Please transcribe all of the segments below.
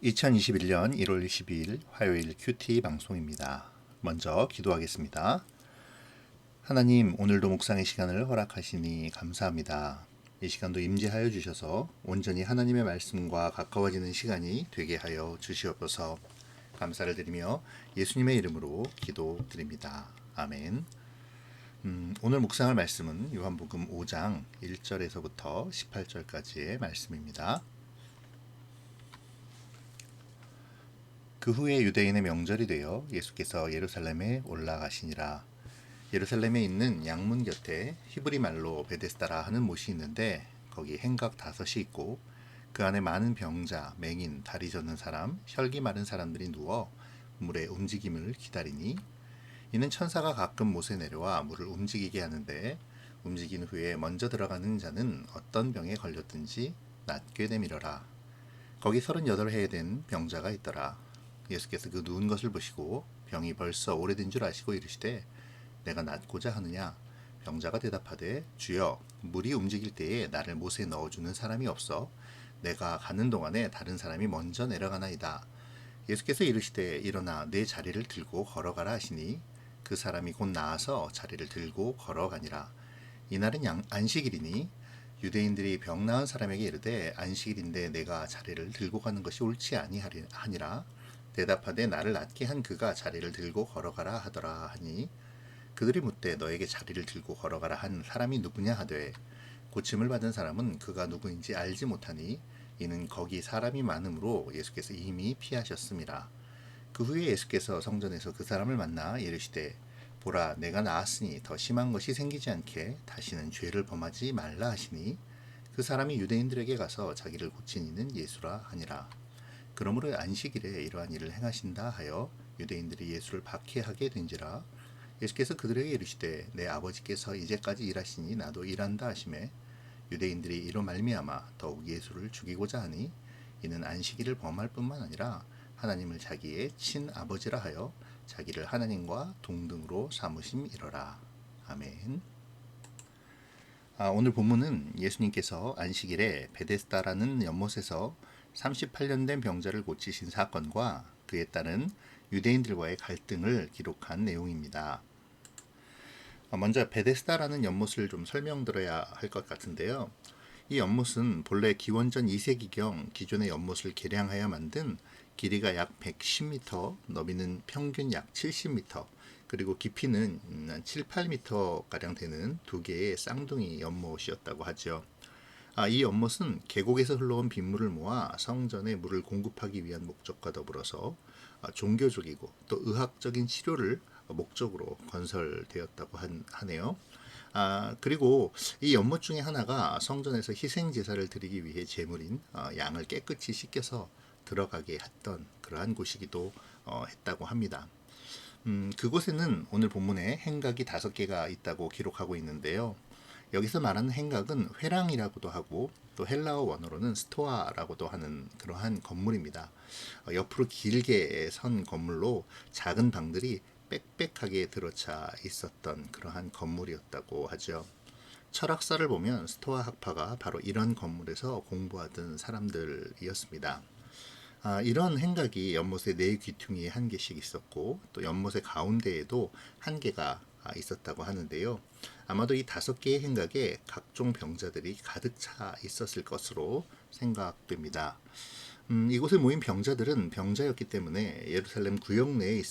2021년 1월 22일 화요일 큐티 방송입니다. 먼저 기도하겠습니다. 하나님, 오늘도 묵상의 시간을 허락하시니 감사합니다. 이 시간도 임재하여 주셔서 온전히 하나님의 말씀과 가까워지는 시간이 되게 하여 주시옵소서. 감사를 드리며 예수님의 이름으로 기도드립니다. 아멘. 오늘 묵상할 말씀은 요한복음 5장 1절에서부터 18절까지의 말씀입니다. 그 후에 유대인의 명절이 되어 예수께서 예루살렘에 올라가시니라. 예루살렘에 있는 양문 곁에 히브리 말로 베데스다라 하는 못이 있는데 거기 행각 5이 있고 그 안에 많은 병자, 맹인, 다리 젖는 사람, 혈기 마른 사람들이 누워 물의 움직임을 기다리니 이는 천사가 가끔 못에 내려와 물을 움직이게 하는데 움직인 후에 먼저 들어가는 자는 어떤 병에 걸렸든지 낫게 되밀어라. 거기 38해 된 병자가 있더라. 예수께서 그 누운 것을 보시고 병이 벌써 오래된 줄 아시고 이르시되 내가 낫고자 하느냐? 병자가 대답하되 주여, 물이 움직일 때에 나를 못에 넣어주는 사람이 없어 내가 가는 동안에 다른 사람이 먼저 내려가나이다. 예수께서 이르시되 일어나 내 자리를 들고 걸어가라 하시니 그 사람이 곧 나아서 자리를 들고 걸어가니라. 이날은 안식일이니 유대인들이 병 나은 사람에게 이르되 안식일인데 내가 자리를 들고 가는 것이 옳지 아니하니라. 대답하되 나를 낫게 한 그가 자리를 들고 걸어가라 하더라 하니 그들이 묻되 너에게 자리를 들고 걸어가라 한 사람이 누구냐 하되 고침을 받은 사람은 그가 누구인지 알지 못하니 이는 거기 사람이 많으므로 예수께서 이미 피하셨음이라. 그 후에 예수께서 성전에서 그 사람을 만나 이르시되 보라, 내가 나았으니 더 심한 것이 생기지 않게 다시는 죄를 범하지 말라 하시니 그 사람이 유대인들에게 가서 자기를 고친 이는 예수라 하니라. 그러므로 안식일에 이러한 일을 행하신다 하여 유대인들이 예수를 박해하게 된지라. 예수께서 그들에게 이르시되 내 아버지께서 이제까지 일하시니 나도 일한다 하시매 유대인들이 이로 말미암아 더욱 예수를 죽이고자 하니 이는 안식일을 범할 뿐만 아니라 하나님을 자기의 친아버지라 하여 자기를 하나님과 동등으로 삼으심이로라. 아멘. 오늘 본문은 예수님께서 안식일에 베데스다라는 연못에서 38년 된 병자를 고치신 사건과 그에 따른 유대인들과의 갈등을 기록한 내용입니다. 먼저 베데스다라는 연못을 좀 설명드려야 할 것 같은데요. 이 연못은 본래 기원전 2세기경 기존의 연못을 개량하여 만든 길이가 약 110m, 너비는 평균 약 70m, 그리고 깊이는 7, 8m가량 되는 두 개의 쌍둥이 연못이었다고 하죠. 이 연못은 계곡에서 흘러온 빗물을 모아 성전에 물을 공급하기 위한 목적과 더불어서 종교적이고 또 의학적인 치료를 목적으로 건설되었다고 하네요. 그리고 이 연못 중에 하나가 성전에서 희생 제사를 드리기 위해 제물인 양을 깨끗이 씻겨서 들어가게 했던 그러한 곳이기도 했다고 합니다. 그곳에는 오늘 본문에 행각이 5개가 있다고 기록하고 있는데요. 여기서 말하는 행각은 회랑이라고도 하고 또 헬라어 원어로는 스토아라고도 하는 그러한 건물입니다. 옆으로 길게 선 건물로 작은 방들이 빽빽하게 들어차 있었던 그러한 건물이었다고 하죠. 철학사를 보면 스토아 학파가 바로 이런 건물에서 공부하던 사람들이었습니다. 이런 행각이 연못의 4귀퉁이에 1개씩 있었고 또 연못의 가운데에도 1개가 있었다고 하는데요. 아마도 이 5개의 행각에 각종 병자들이 가득 차 있었을 것으로 생각됩니다. 이곳에 모인 병자들은 병자였기 때문에 예루살렘 구역 내에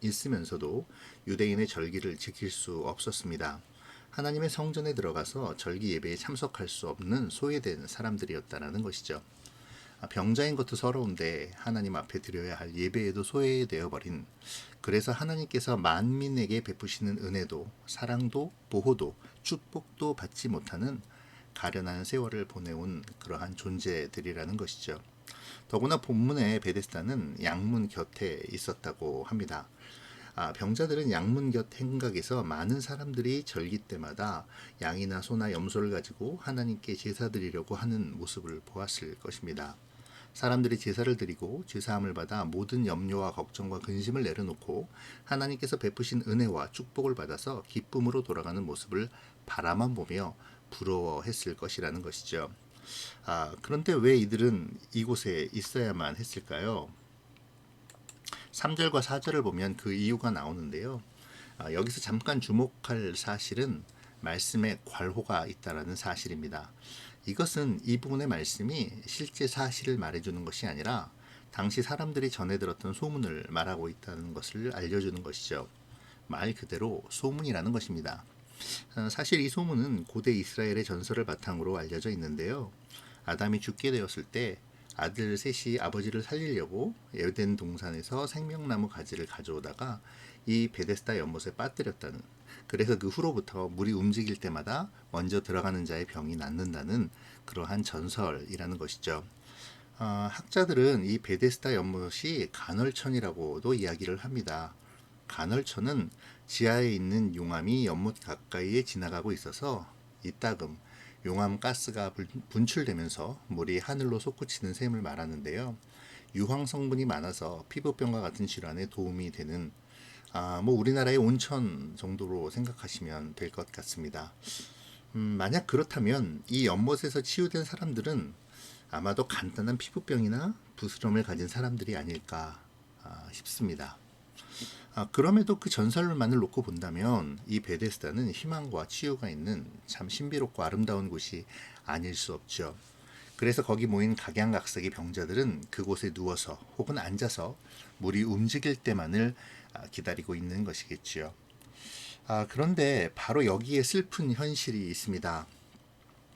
있으면서도 유대인의 절기를 지킬 수 없었습니다. 하나님의 성전에 들어가서 절기 예배에 참석할 수 없는 소외된 사람들이었다는 것이죠. 병자인 것도 서러운데 하나님 앞에 드려야 할 예배에도 소외되어 버린, 그래서 하나님께서 만민에게 베푸시는 은혜도 사랑도 보호도 축복도 받지 못하는 가련한 세월을 보내온 그러한 존재들이라는 것이죠. 더구나 본문의 베데스다는 양문 곁에 있었다고 합니다. 병자들은 양문 곁 행각에서 많은 사람들이 절기 때마다 양이나 소나 염소를 가지고 하나님께 제사 드리려고 하는 모습을 보았을 것입니다. 사람들이 제사를 드리고 죄사함을 받아 모든 염려와 걱정과 근심을 내려놓고 하나님께서 베푸신 은혜와 축복을 받아서 기쁨으로 돌아가는 모습을 바라만 보며 부러워했을 것이라는 것이죠. 그런데 왜 이들은 이곳에 있어야만 했을까요? 3절과 4절을 보면 그 이유가 나오는데요. 여기서 잠깐 주목할 사실은 말씀에 괄호가 있다라는 사실입니다. 이것은 이 부분의 말씀이 실제 사실을 말해주는 것이 아니라 당시 사람들이 전해 들었던 소문을 말하고 있다는 것을 알려주는 것이죠. 말 그대로 소문이라는 것입니다. 사실 이 소문은 고대 이스라엘의 전설을 바탕으로 알려져 있는데요. 아담이 죽게 되었을 때 아들 셋이 아버지를 살리려고 에덴 동산에서 생명나무 가지를 가져오다가 이 베데스다 연못에 빠뜨렸다는, 그래서 그 후로부터 물이 움직일 때마다 먼저 들어가는 자의 병이 낫는다는 그러한 전설이라는 것이죠. 학자들은 이 베데스다 연못이 간헐천이라고도 이야기를 합니다. 간헐천은 지하에 있는 용암이 연못 가까이에 지나가고 있어서 이따금 용암 가스가 분출되면서 물이 하늘로 솟구치는 셈을 말하는데요. 유황 성분이 많아서 피부병과 같은 질환에 도움이 되는 우리나라의 온천 정도로 생각하시면 될 것 같습니다. 만약 그렇다면 이 연못에서 치유된 사람들은 아마도 간단한 피부병이나 부스럼을 가진 사람들이 아닐까 싶습니다. 그럼에도 그 전설만을 놓고 본다면 이 베데스다는 희망과 치유가 있는 참 신비롭고 아름다운 곳이 아닐 수 없죠. 그래서 거기 모인 각양각색의 병자들은 그곳에 누워서 혹은 앉아서 물이 움직일 때만을 기다리고 있는 것이겠지요. 그런데 바로 여기에 슬픈 현실이 있습니다.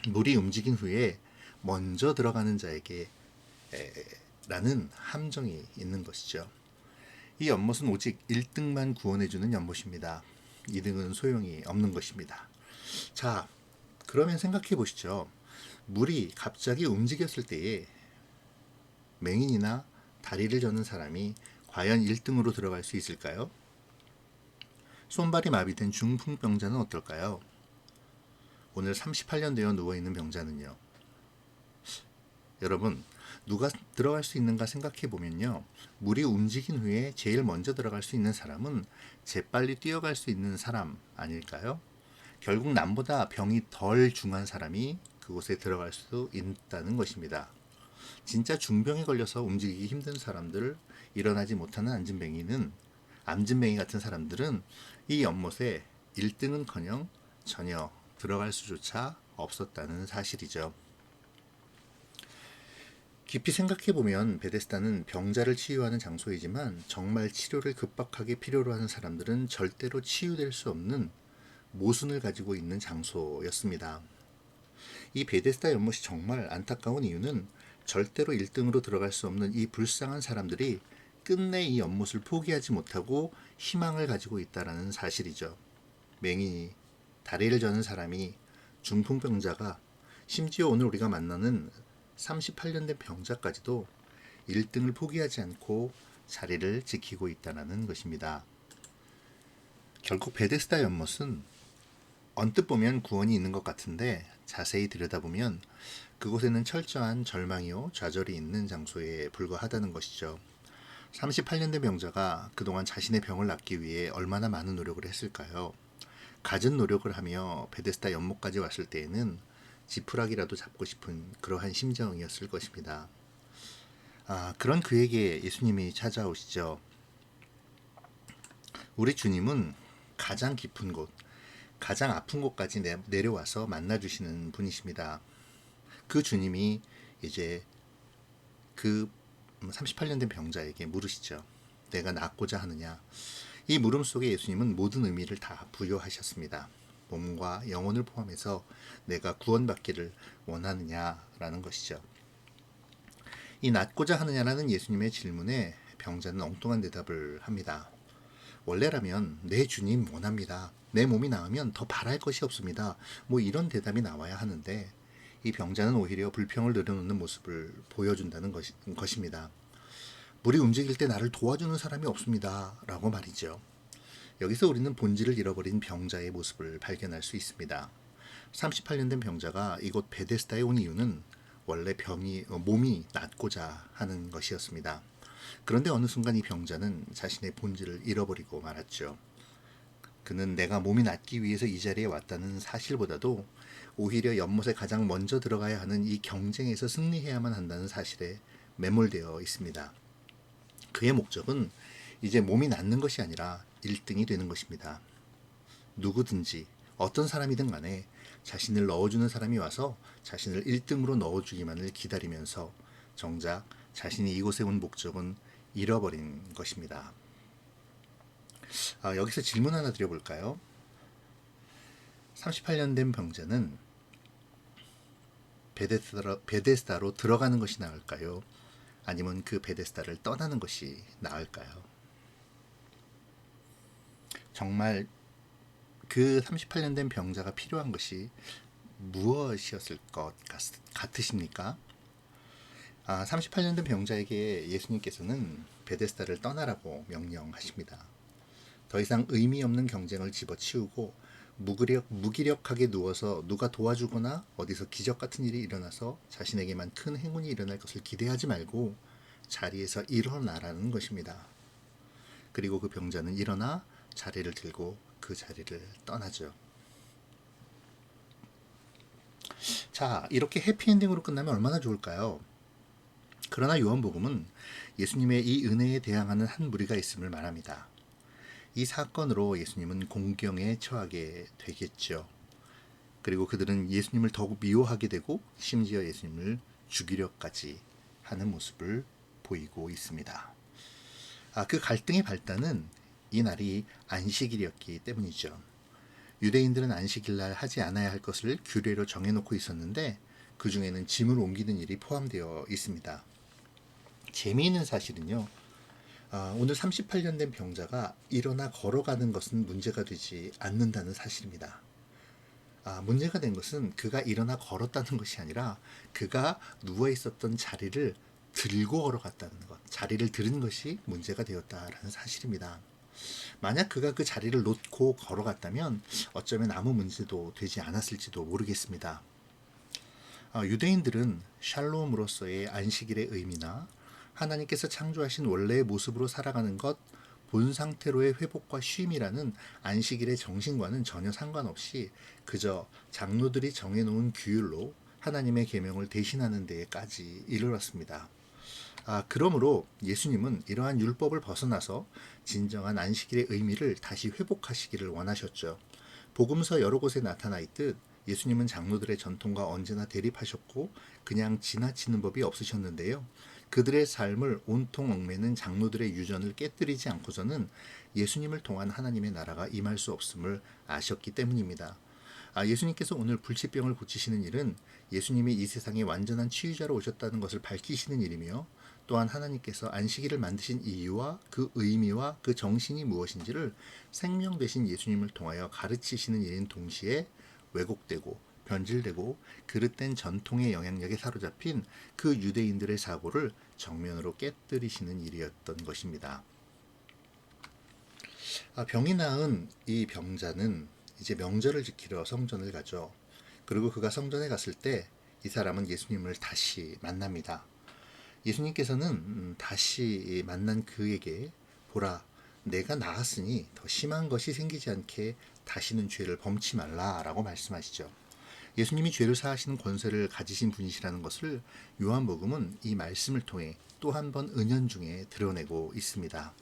물이 움직인 후에 먼저 들어가는 자에게 라는 함정이 있는 것이죠. 이 연못은 오직 1등만 구원해주는 연못입니다. 2등은 소용이 없는 것입니다. 자, 그러면 생각해 보시죠. 물이 갑자기 움직였을 때에 맹인이나 다리를 저는 사람이 과연 1등으로 들어갈 수 있을까요? 손발이 마비된 중풍병자는 어떨까요? 오늘 38년 되어 누워있는 병자는요. 여러분, 누가 들어갈 수 있는가 생각해 보면요. 물이 움직인 후에 제일 먼저 들어갈 수 있는 사람은 재빨리 뛰어갈 수 있는 사람 아닐까요? 결국 남보다 병이 덜 중한 사람이 그곳에 들어갈 수 있다는 것입니다. 진짜 중병에 걸려서 움직이기 힘든 사람들, 일어나지 못하는 암진뱅이 같은 사람들은 이 연못에 1등은커녕 전혀 들어갈 수조차 없었다는 사실이죠. 깊이 생각해보면 베데스다는 병자를 치유하는 장소이지만 정말 치료를 급박하게 필요로 하는 사람들은 절대로 치유될 수 없는 모순을 가지고 있는 장소였습니다. 이 베데스다 연못이 정말 안타까운 이유는 절대로 1등으로 들어갈 수 없는 이 불쌍한 사람들이 끝내 이 연못을 포기하지 못하고 희망을 가지고 있다는 사실이죠. 맹인이, 다리를 저는 사람이, 중풍병자가, 심지어 오늘 우리가 만나는 38년 된 병자까지도 1등을 포기하지 않고 자리를 지키고 있다는 것입니다. 결국 베데스다 연못은 언뜻 보면 구원이 있는 것 같은데 자세히 들여다보면 그곳에는 철저한 절망이요 좌절이 있는 장소에 불과하다는 것이죠. 38년 된 병자가 그동안 자신의 병을 낫기 위해 얼마나 많은 노력을 했을까요? 갖은 노력을 하며 베데스다 연못까지 왔을 때에는 지푸라기라도 잡고 싶은 그러한 심정이었을 것입니다. 그런 그에게 예수님이 찾아오시죠. 우리 주님은 가장 깊은 곳, 가장 아픈 곳까지 내려와서 만나주시는 분이십니다. 그 주님이 이제 그 38년 된 병자에게 물으시죠. 내가 낫고자 하느냐? 이 물음 속에 예수님은 모든 의미를 다 부여하셨습니다. 몸과 영혼을 포함해서 내가 구원받기를 원하느냐라는 것이죠. 이 낫고자 하느냐라는 예수님의 질문에 병자는 엉뚱한 대답을 합니다. 원래라면 내 주님 원합니다. 내 몸이 나으면 더 바랄 것이 없습니다. 이런 대답이 나와야 하는데 이 병자는 오히려 불평을 늘어놓는 모습을 보여준다는 것입니다. 물이 움직일 때 나를 도와주는 사람이 없습니다. 라고 말이죠. 여기서 우리는 본질을 잃어버린 병자의 모습을 발견할 수 있습니다. 38년 된 병자가 이곳 베데스다에 온 이유는 원래 몸이 낫고자 하는 것이었습니다. 그런데 어느 순간 이 병자는 자신의 본질을 잃어버리고 말았죠. 그는 내가 몸이 낫기 위해서 이 자리에 왔다는 사실보다도 오히려 연못에 가장 먼저 들어가야 하는 이 경쟁에서 승리해야만 한다는 사실에 매몰되어 있습니다. 그의 목적은 이제 몸이 낫는 것이 아니라 1등이 되는 것입니다. 누구든지 어떤 사람이든 간에 자신을 넣어주는 사람이 와서 자신을 1등으로 넣어주기만을 기다리면서 정작 자신이 이곳에 온 목적은 잃어버린 것입니다. 여기서 질문 하나 드려볼까요? 38년 된 병자는 베데스다로 들어가는 것이 나을까요? 아니면 그 베데스다를 떠나는 것이 나을까요? 정말 그 38년 된 병자가 필요한 것이 무엇이었을 것 같으십니까? 38년 된 병자에게 예수님께서는 베데스다를 떠나라고 명령하십니다. 더 이상 의미 없는 경쟁을 집어치우고 무기력하게 누워서 누가 도와주거나 어디서 기적 같은 일이 일어나서 자신에게만 큰 행운이 일어날 것을 기대하지 말고 자리에서 일어나라는 것입니다. 그리고 그 병자는 일어나 자리를 들고 그 자리를 떠나죠. 자, 이렇게 해피엔딩으로 끝나면 얼마나 좋을까요? 그러나 요한복음은 예수님의 이 은혜에 대항하는 한 무리가 있음을 말합니다. 이 사건으로 예수님은 공경에 처하게 되겠죠. 그리고 그들은 예수님을 더욱 미워하게 되고 심지어 예수님을 죽이려까지 하는 모습을 보이고 있습니다. 그 갈등의 발단은 이 날이 안식일이었기 때문이죠. 유대인들은 안식일날 하지 않아야 할 것을 규례로 정해놓고 있었는데 그 중에는 짐을 옮기는 일이 포함되어 있습니다. 재미있는 사실은요. 오늘 38년 된 병자가 일어나 걸어가는 것은 문제가 되지 않는다는 사실입니다. 문제가 된 것은 그가 일어나 걸었다는 것이 아니라 그가 누워 있었던 자리를 들고 걸어갔다는 것, 자리를 들은 것이 문제가 되었다라는 사실입니다. 만약 그가 그 자리를 놓고 걸어갔다면 어쩌면 아무 문제도 되지 않았을지도 모르겠습니다. 유대인들은 샬롬으로서의 안식일의 의미나 하나님께서 창조하신 원래의 모습으로 살아가는 것, 본 상태로의 회복과 쉼이라는 안식일의 정신과는 전혀 상관없이 그저 장로들이 정해놓은 규율로 하나님의 계명을 대신하는 데까지 이르렀습니다. 그러므로 예수님은 이러한 율법을 벗어나서 진정한 안식일의 의미를 다시 회복하시기를 원하셨죠. 복음서 여러 곳에 나타나 있듯 예수님은 장로들의 전통과 언제나 대립하셨고 그냥 지나치는 법이 없으셨는데요. 그들의 삶을 온통 얽매는 장로들의 유전을 깨뜨리지 않고서는 예수님을 통한 하나님의 나라가 임할 수 없음을 아셨기 때문입니다. 예수님께서 오늘 불치병을 고치시는 일은 예수님이 이 세상에 완전한 치유자로 오셨다는 것을 밝히시는 일이며 또한 하나님께서 안식일을 만드신 이유와 그 의미와 그 정신이 무엇인지를 생명 되신 예수님을 통하여 가르치시는 일인 동시에 왜곡되고 변질되고 그릇된 전통의 영향력에 사로잡힌 그 유대인들의 사고를 정면으로 깨뜨리시는 일이었던 것입니다. 병이 나은 이 병자는 이제 명절을 지키러 성전을 가죠. 그리고 그가 성전에 갔을 때 이 사람은 예수님을 다시 만납니다. 예수님께서는 다시 만난 그에게 보라, 내가 나았으니 더 심한 것이 생기지 않게 다시는 죄를 범치 말라라고 말씀하시죠. 예수님이 죄를 사하시는 권세를 가지신 분이시라는 것을 요한복음은 이 말씀을 통해 또 한 번 은연중에 드러내고 있습니다.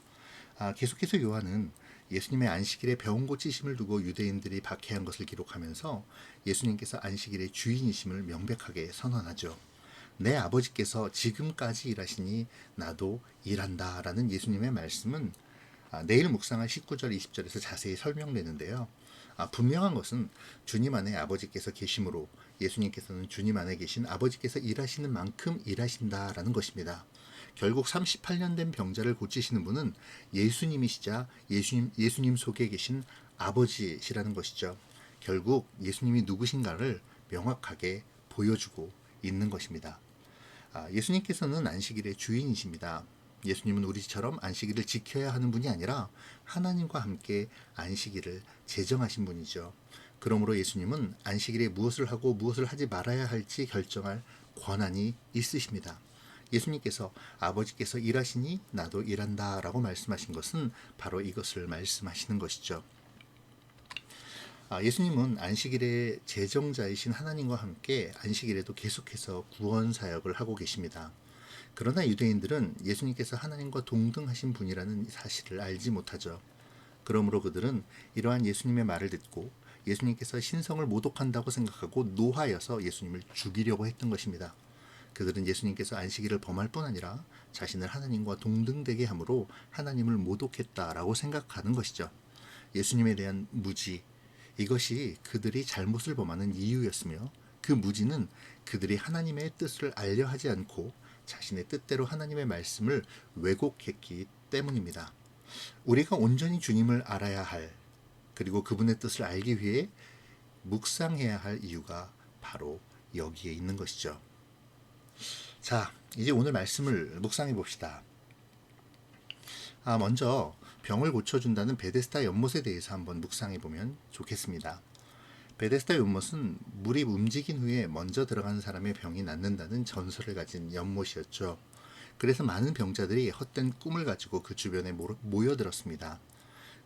계속해서 요한은 예수님의 안식일에 병 고치심을 두고 유대인들이 박해한 것을 기록하면서 예수님께서 안식일의 주인이심을 명백하게 선언하죠. 내 아버지께서 지금까지 일하시니 나도 일한다 라는 예수님의 말씀은 내일 묵상할 19절 20절에서 자세히 설명되는데요. 분명한 것은 주님 안에 아버지께서 계심으로 예수님께서는 주님 안에 계신 아버지께서 일하시는 만큼 일하신다라는 것입니다. 결국 38년 된 병자를 고치시는 분은 예수님이시자 예수님 속에 계신 아버지시라는 것이죠. 결국 예수님이 누구신가를 명확하게 보여주고 있는 것입니다. 예수님께서는 안식일의 주인이십니다. 예수님은 우리처럼 안식일을 지켜야 하는 분이 아니라 하나님과 함께 안식일을 제정하신 분이죠. 그러므로 예수님은 안식일에 무엇을 하고 무엇을 하지 말아야 할지 결정할 권한이 있으십니다. 예수님께서 아버지께서 일하시니 나도 일한다 라고 말씀하신 것은 바로 이것을 말씀하시는 것이죠. 예수님은 안식일의 제정자이신 하나님과 함께 안식일에도 계속해서 구원 사역을 하고 계십니다. 그러나 유대인들은 예수님께서 하나님과 동등하신 분이라는 사실을 알지 못하죠. 그러므로 그들은 이러한 예수님의 말을 듣고 예수님께서 신성을 모독한다고 생각하고 노하여서 예수님을 죽이려고 했던 것입니다. 그들은 예수님께서 안식일을 범할 뿐 아니라 자신을 하나님과 동등되게 함으로 하나님을 모독했다라고 생각하는 것이죠. 예수님에 대한 무지, 이것이 그들이 잘못을 범하는 이유였으며 그 무지는 그들이 하나님의 뜻을 알려 하지 않고 자신의 뜻대로 하나님의 말씀을 왜곡했기 때문입니다. 우리가 온전히 주님을 알아야 할, 그리고 그분의 뜻을 알기 위해 묵상해야 할 이유가 바로 여기에 있는 것이죠. 자, 이제 오늘 말씀을 묵상해 봅시다. 먼저 병을 고쳐준다는 베데스다 연못에 대해서 한번 묵상해 보면 좋겠습니다. 베데스다 연못은 물이 움직인 후에 먼저 들어가는 사람의 병이 낫는다는 전설을 가진 연못이었죠. 그래서 많은 병자들이 헛된 꿈을 가지고 그 주변에 모여들었습니다.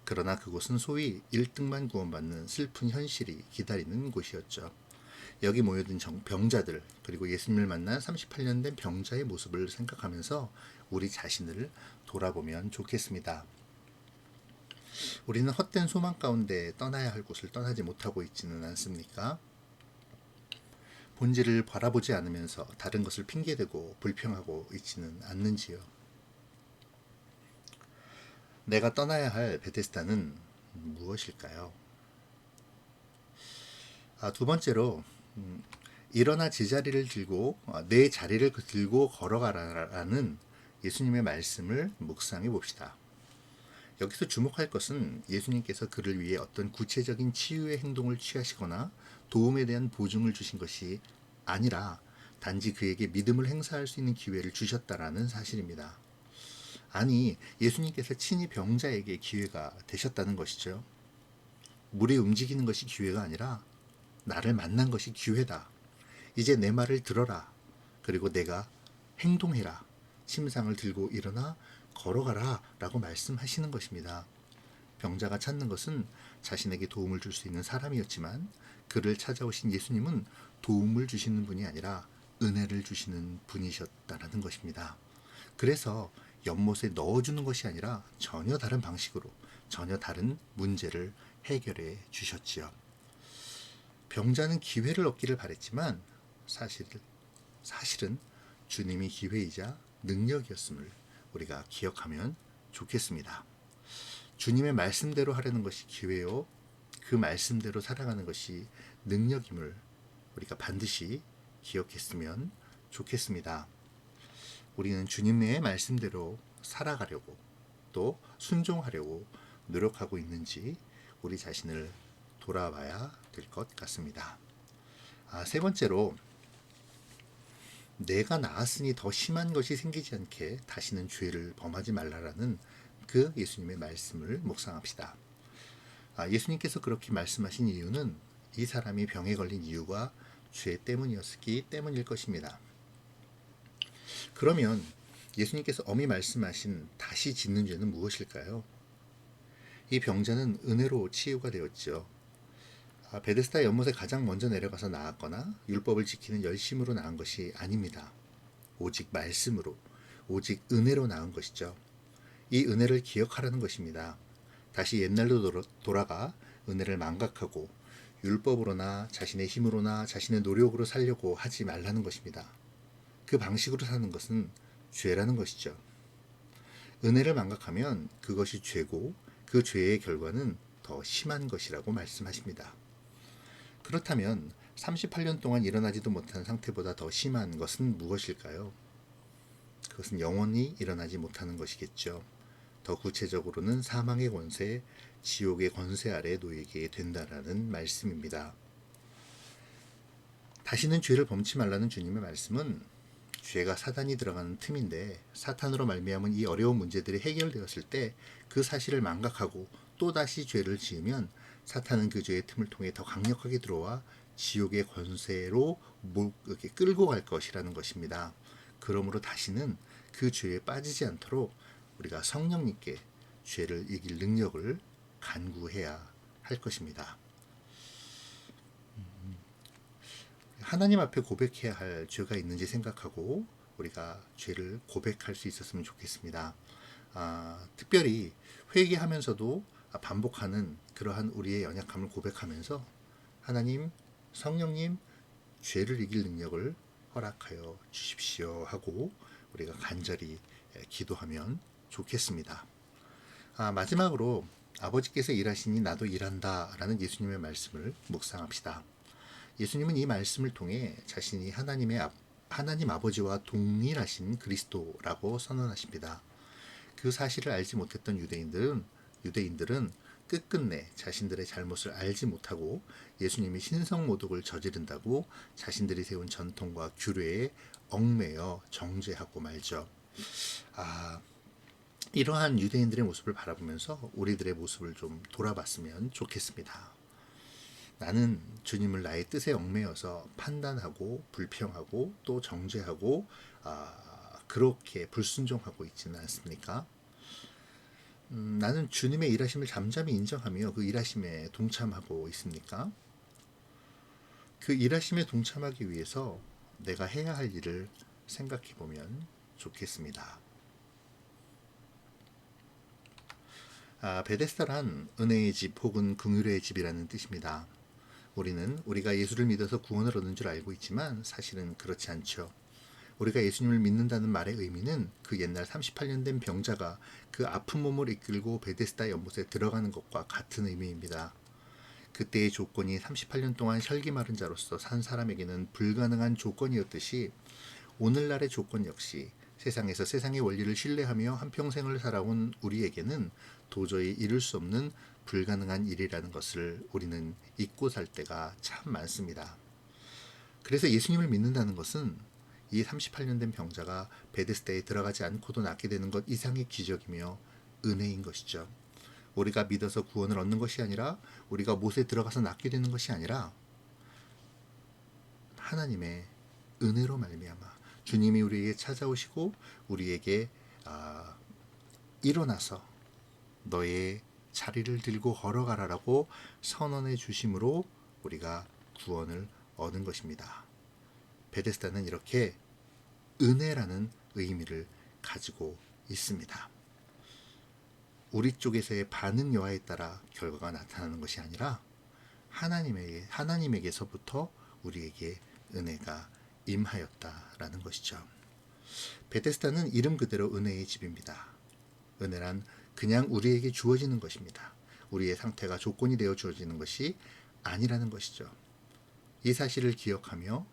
그러나 그곳은 소위 1등만 구원받는 슬픈 현실이 기다리는 곳이었죠. 여기 모여든 병자들, 그리고 예수님을 만난 38년 된 병자의 모습을 생각하면서 우리 자신을 돌아보면 좋겠습니다. 우리는 헛된 소망 가운데 떠나야 할 곳을 떠나지 못하고 있지는 않습니까? 본질을 바라보지 않으면서 다른 것을 핑계대고 불평하고 있지는 않는지요. 내가 떠나야 할 베데스다는 무엇일까요? 두 번째로 일어나 제자리를 들고 내 자리를 들고 걸어가라는 예수님의 말씀을 묵상해 봅시다. 여기서 주목할 것은 예수님께서 그를 위해 어떤 구체적인 치유의 행동을 취하시거나 도움에 대한 보증을 주신 것이 아니라 단지 그에게 믿음을 행사할 수 있는 기회를 주셨다라는 사실입니다. 아니, 예수님께서 친히 병자에게 기회가 되셨다는 것이죠. 물이 움직이는 것이 기회가 아니라 나를 만난 것이 기회다. 이제 내 말을 들어라. 그리고 내가 행동해라. 침상을 들고 일어나 걸어가라 라고 말씀하시는 것입니다. 병자가 찾는 것은 자신에게 도움을 줄 수 있는 사람이었지만 그를 찾아오신 예수님은 도움을 주시는 분이 아니라 은혜를 주시는 분이셨다는 것입니다. 그래서 연못에 넣어주는 것이 아니라 전혀 다른 방식으로 전혀 다른 문제를 해결해 주셨지요. 병자는 기회를 얻기를 바랬지만 사실은 주님이 기회이자 능력이었음을 우리가 기억하면 좋겠습니다. 주님의 말씀대로 하려는 것이 기회요, 그 말씀대로 살아가는 것이 능력임을 우리가 반드시 기억했으면 좋겠습니다. 우리는 주님의 말씀대로 살아가려고 또 순종하려고 노력하고 있는지 우리 자신을 돌아봐야 될 것 같습니다. 세 번째로, 내가 나았으니 더 심한 것이 생기지 않게 다시는 죄를 범하지 말라라는 그 예수님의 말씀을 묵상합시다. 예수님께서 그렇게 말씀하신 이유는 이 사람이 병에 걸린 이유가 죄 때문이었기 때문일 것입니다. 그러면 예수님께서 엄히 말씀하신 다시 짓는 죄는 무엇일까요? 이 병자는 은혜로 치유가 되었죠. 베데스다 연못에 가장 먼저 내려가서 나았거나 율법을 지키는 열심으로 나은 것이 아닙니다. 오직 말씀으로, 오직 은혜로 나은 것이죠. 이 은혜를 기억하라는 것입니다. 다시 옛날로 돌아가 은혜를 망각하고 율법으로나 자신의 힘으로나 자신의 노력으로 살려고 하지 말라는 것입니다. 그 방식으로 사는 것은 죄라는 것이죠. 은혜를 망각하면 그것이 죄고 그 죄의 결과는 더 심한 것이라고 말씀하십니다. 그렇다면 38년 동안 일어나지도 못한 상태보다 더 심한 것은 무엇일까요? 그것은 영원히 일어나지 못하는 것이겠죠. 더 구체적으로는 사망의 권세, 지옥의 권세 아래 놓이게 된다라는 말씀입니다. 다시는 죄를 범치 말라는 주님의 말씀은 죄가 사단이 들어가는 틈인데 사탄으로 말미암은 이 어려운 문제들이 해결되었을 때 그 사실을 망각하고 또다시 죄를 지으면 사탄은 그 죄의 틈을 통해 더 강력하게 들어와 지옥의 권세로 이렇게 끌고 갈 것이라는 것입니다. 그러므로 다시는 그 죄에 빠지지 않도록 우리가 성령님께 죄를 이길 능력을 간구해야 할 것입니다. 하나님 앞에 고백해야 할 죄가 있는지 생각하고 우리가 죄를 고백할 수 있었으면 좋겠습니다. 특별히 회개하면서도 반복하는 그러한 우리의 연약함을 고백하면서 하나님, 성령님, 죄를 이길 능력을 허락하여 주십시오 하고 우리가 간절히 기도하면 좋겠습니다. 마지막으로 아버지께서 일하시니 나도 일한다 라는 예수님의 말씀을 묵상합시다. 예수님은 이 말씀을 통해 자신이 하나님 아버지와 동일하신 그리스도라고 선언하십니다. 그 사실을 알지 못했던 유대인들은 끝끝내 자신들의 잘못을 알지 못하고 예수님이 신성모독을 저지른다고 자신들이 세운 전통과 규례에 얽매여 정죄하고 말죠. 이러한 유대인들의 모습을 바라보면서 우리들의 모습을 좀 돌아봤으면 좋겠습니다. 나는 주님을 나의 뜻에 얽매여서 판단하고 불평하고 또 정죄하고 그렇게 불순종하고 있지는 않습니까? 나는 주님의 일하심을 잠잠히 인정하며 그 일하심에 동참하고 있습니까? 그 일하심에 동참하기 위해서 내가 해야 할 일을 생각해 보면 좋겠습니다. 베데스다란 은혜의 집 혹은 긍휼의 집이라는 뜻입니다. 우리가 예수를 믿어서 구원을 얻는 줄 알고 있지만 사실은 그렇지 않죠. 우리가 예수님을 믿는다는 말의 의미는 그 옛날 38년 된 병자가 그 아픈 몸을 이끌고 베데스다 연못에 들어가는 것과 같은 의미입니다. 그때의 조건이 38년 동안 혈기 마른 자로서 산 사람에게는 불가능한 조건이었듯이 오늘날의 조건 역시 세상에서 세상의 원리를 신뢰하며 한평생을 살아온 우리에게는 도저히 이룰 수 없는 불가능한 일이라는 것을 우리는 잊고 살 때가 참 많습니다. 그래서 예수님을 믿는다는 것은 이 38년 된 병자가 베데스다에 들어가지 않고도 낫게 되는 것 이상의 기적이며 은혜인 것이죠. 우리가 믿어서 구원을 얻는 것이 아니라 우리가 못에 들어가서 낫게 되는 것이 아니라 하나님의 은혜로 말미암아 주님이 우리에게 찾아오시고 우리에게 일어나서 너의 자리를 들고 걸어가라라고 선언해 주심으로 우리가 구원을 얻은 것입니다. 베데스다는 이렇게 은혜라는 의미를 가지고 있습니다. 우리 쪽에서의 반응 여하에 따라 결과가 나타나는 것이 아니라 하나님에게서부터 우리에게 은혜가 임하였다라는 것이죠. 베데스다는 이름 그대로 은혜의 집입니다. 은혜란 그냥 우리에게 주어지는 것입니다. 우리의 상태가 조건이 되어 주어지는 것이 아니라는 것이죠. 이 사실을 기억하며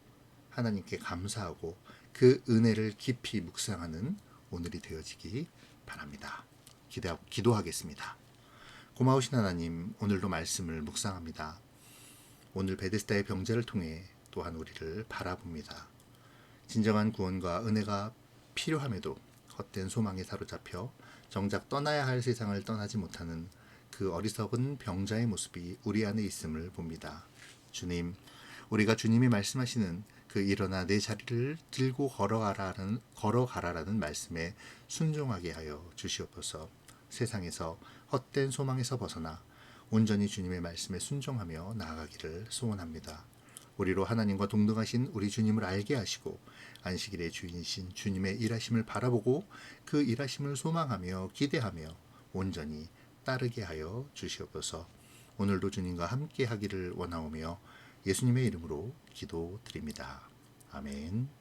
하나님께 감사하고 그 은혜를 깊이 묵상하는 오늘이 되어지기 바랍니다. 기도하겠습니다. 고마우신 하나님, 오늘도 말씀을 묵상합니다. 오늘 베데스다의 병자를 통해 또한 우리를 바라봅니다. 진정한 구원과 은혜가 필요함에도 헛된 소망에 사로잡혀 정작 떠나야 할 세상을 떠나지 못하는 그 어리석은 병자의 모습이 우리 안에 있음을 봅니다. 주님, 우리가 주님이 말씀하시는 그 일어나 내 자리를 들고 걸어가라라는 말씀에 순종하게 하여 주시옵소서. 세상에서 헛된 소망에서 벗어나 온전히 주님의 말씀에 순종하며 나아가기를 소원합니다. 우리로 하나님과 동등하신 우리 주님을 알게 하시고 안식일의 주인이신 주님의 일하심을 바라보고 그 일하심을 소망하며 기대하며 온전히 따르게 하여 주시옵소서. 오늘도 주님과 함께 하기를 원하오며 예수님의 이름으로 기도드립니다. 아멘.